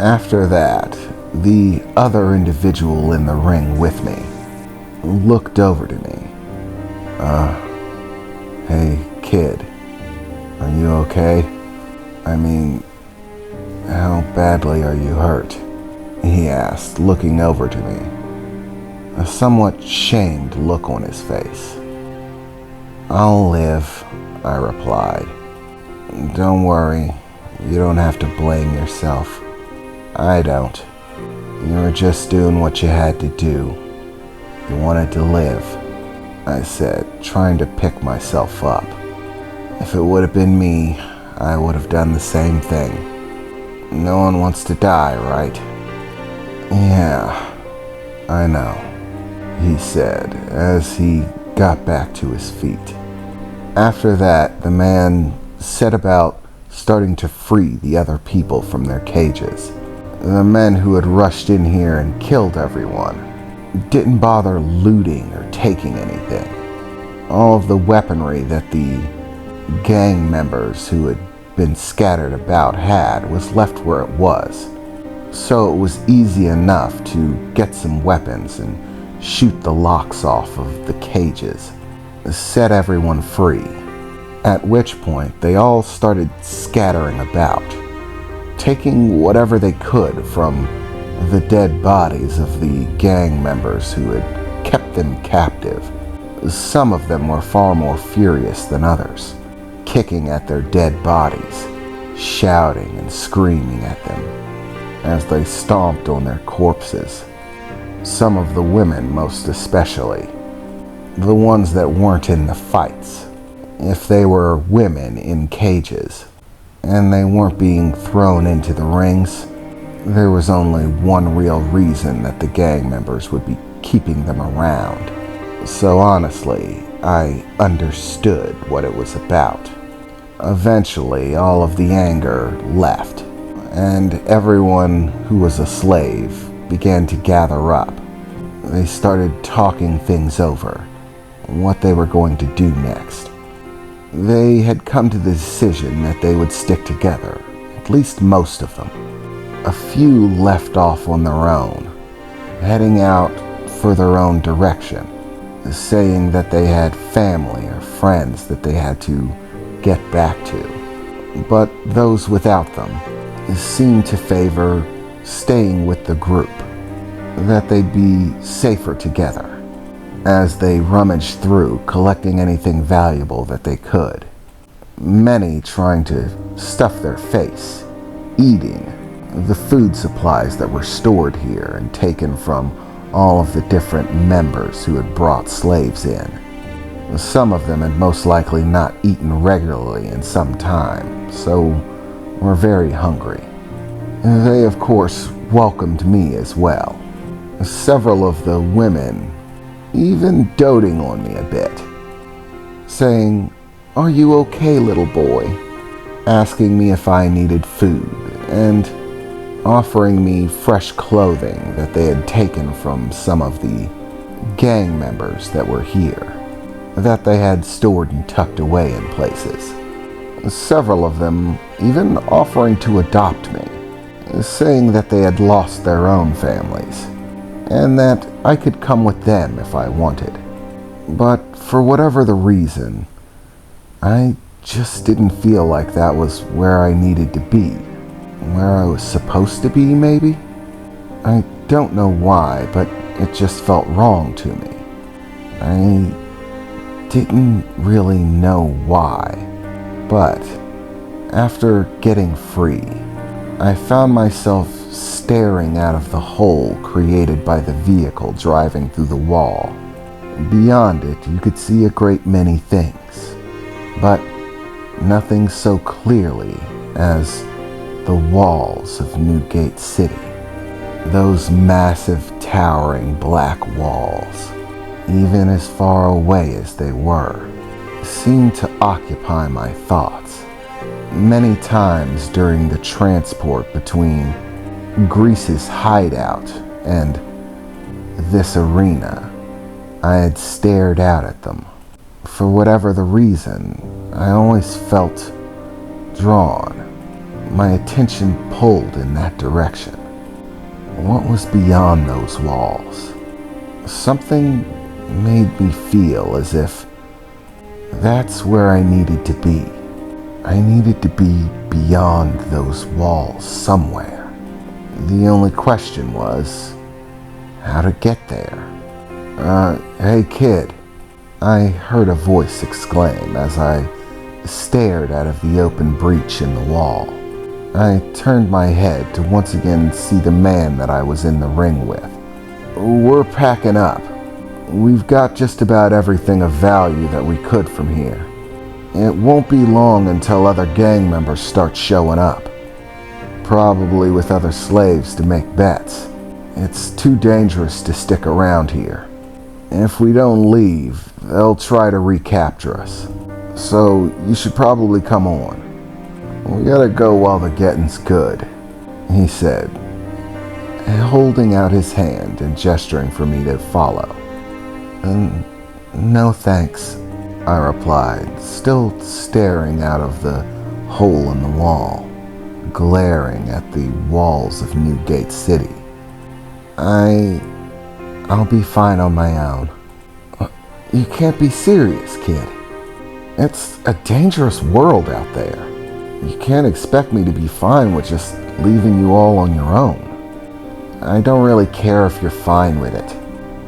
After that, the other individual in the ring with me looked over to me. Hey, kid, are you okay? I mean, how badly are you hurt? He asked, looking over to me, a somewhat shamed look on his face. I'll live, I replied. Don't worry, you don't have to blame yourself. I don't. You were just doing what you had to do. You wanted to live, I said, trying to pick myself up. If it would have been me, I would have done the same thing. No one wants to die, right? Yeah, I know, he said as he got back to his feet. After that, the man set about starting to free the other people from their cages. The men who had rushed in here and killed everyone didn't bother looting or taking anything. All of the weaponry that the gang members who had been scattered about had was left where it was. So it was easy enough to get some weapons and shoot the locks off of the cages, set everyone free, at which point they all started scattering about, taking whatever they could from the dead bodies of the gang members who had kept them captive. Some of them were far more furious than others, kicking at their dead bodies, shouting and screaming at them as they stomped on their corpses. Some of the women most especially, the ones that weren't in the fights. If they were women in cages and they weren't being thrown into the rings, there was only one real reason that the gang members would be keeping them around. So honestly, I understood what it was about. Eventually, all of the anger left, and everyone who was a slave began to gather up. They started talking things over, what they were going to do next. They had come to the decision that they would stick together, at least most of them. A few left off on their own, heading out for their own direction, saying that they had family or friends that they had to get back to. But those without them seemed to favor staying with the group, that they'd be safer together, as they rummaged through collecting anything valuable that they could. Many trying to stuff their face, eating the food supplies that were stored here and taken from all of the different members who had brought slaves in. Some of them had most likely not eaten regularly in some time, so were very hungry. They, of course, welcomed me as well. Several of the women even doting on me a bit, saying, "Are you okay, little boy?" asking me if I needed food, and offering me fresh clothing that they had taken from some of the gang members that were here, that they had stored and tucked away in places. Several of them even offering to adopt me, saying that they had lost their own families, and that I could come with them if I wanted. But for whatever the reason, I just didn't feel like that was where I needed to be. Where I was supposed to be, maybe? I don't know why, but it just felt wrong to me. I didn't really know why. But after getting free, I found myself staring out of the hole created by the vehicle driving through the wall. Beyond it, you could see a great many things, but nothing so clearly as the walls of Newgate City. Those massive, towering black walls, even as far away as they were, seemed to occupy my thoughts. Many times during the transport between Greece's hideout and this arena, I had stared out at them. For whatever the reason, I always felt drawn, my attention pulled in that direction. What was beyond those walls? Something made me feel as if that's where I needed to be. I needed to be beyond those walls somewhere. The only question was how to get there. Hey kid, I heard a voice exclaim as I stared out of the open breach in the wall. I turned my head to once again see the man that I was in the ring with. We're packing up. We've got just about everything of value that we could from here. It won't be long until other gang members start showing up. Probably with other slaves to make bets. It's too dangerous to stick around here. If we don't leave, they'll try to recapture us. So you should probably come on. We gotta go while the getting's good, he said, holding out his hand and gesturing for me to follow. No thanks, I replied, still staring out of the hole in the wall, glaring at the walls of Newgate City. I'll be fine on my own. You can't be serious, kid. It's a dangerous world out there. You can't expect me to be fine with just leaving you all on your own. I don't really care if you're fine with it.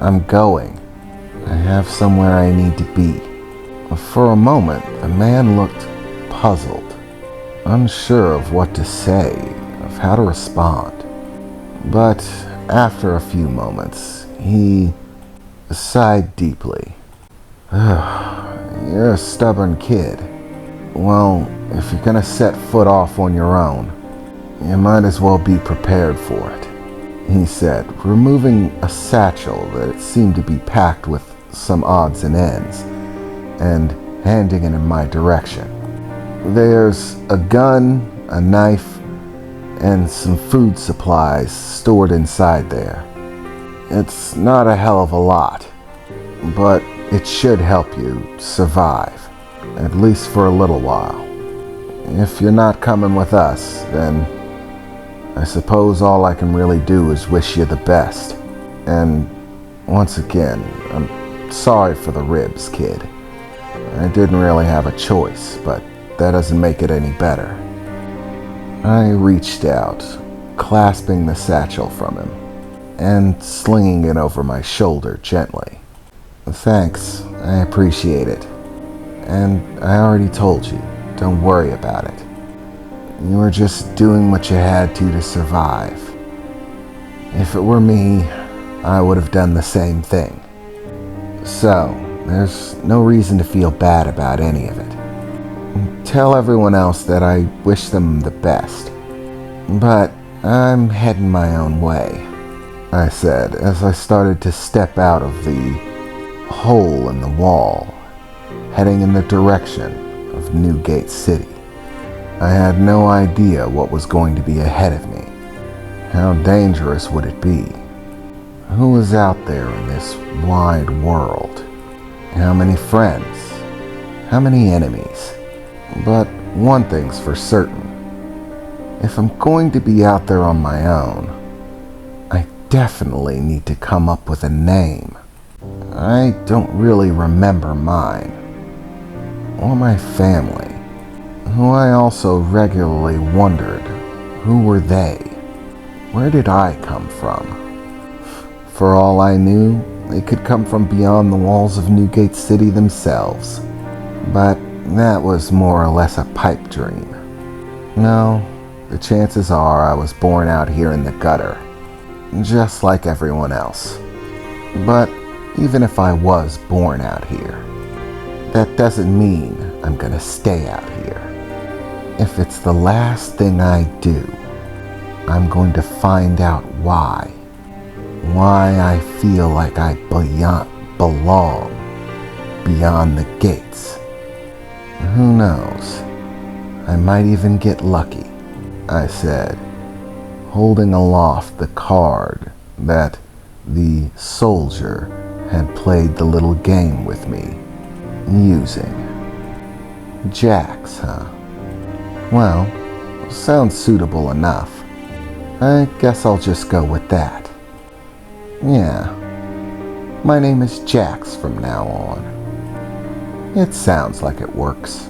I'm going. I have somewhere I need to be. For a moment, the man looked puzzled, unsure of what to say, of how to respond. But after a few moments, he sighed deeply. You're a stubborn kid. Well, if you're gonna set foot off on your own, you might as well be prepared for it, he said, removing a satchel that seemed to be packed with some odds and ends, and handing it in my direction. There's a gun, a knife, and some food supplies stored inside there. It's not a hell of a lot, but it should help you survive, at least for a little while. If you're not coming with us, then I suppose all I can really do is wish you the best. And once again, I'm sorry for the ribs, kid. I didn't really have a choice, but that doesn't make it any better. I reached out, clasping the satchel from him, and slinging it over my shoulder gently. Thanks, I appreciate it. And I already told you, don't worry about it. You were just doing what you had to survive. If it were me, I would have done the same thing. So, there's no reason to feel bad about any of it. Tell everyone else that I wish them the best. But I'm heading my own way, I said as I started to step out of the hole in the wall, heading in the direction of Newgate City. I had no idea what was going to be ahead of me. How dangerous would it be? Who was out there in this wide world? How many friends? How many enemies? But one thing's for certain. If I'm going to be out there on my own, I definitely need to come up with a name. I don't really remember mine, or my family, who I also regularly wondered, who were they? Where did I come from? For all I knew, they could come from beyond the walls of Newgate City themselves, but that was more or less a pipe dream. No, the chances are I was born out here in the gutter, just like everyone else. But even if I was born out here, that doesn't mean I'm gonna stay out here. If it's the last thing I do, I'm going to find out why. Why I feel like I belong beyond the gates. Who knows? I might even get lucky, I said, holding aloft the card that the soldier had played the little game with me using. Jacks, huh? Well, Sounds suitable enough. I guess I'll just go with that. Yeah. My name is Jax from now on. It sounds like it works.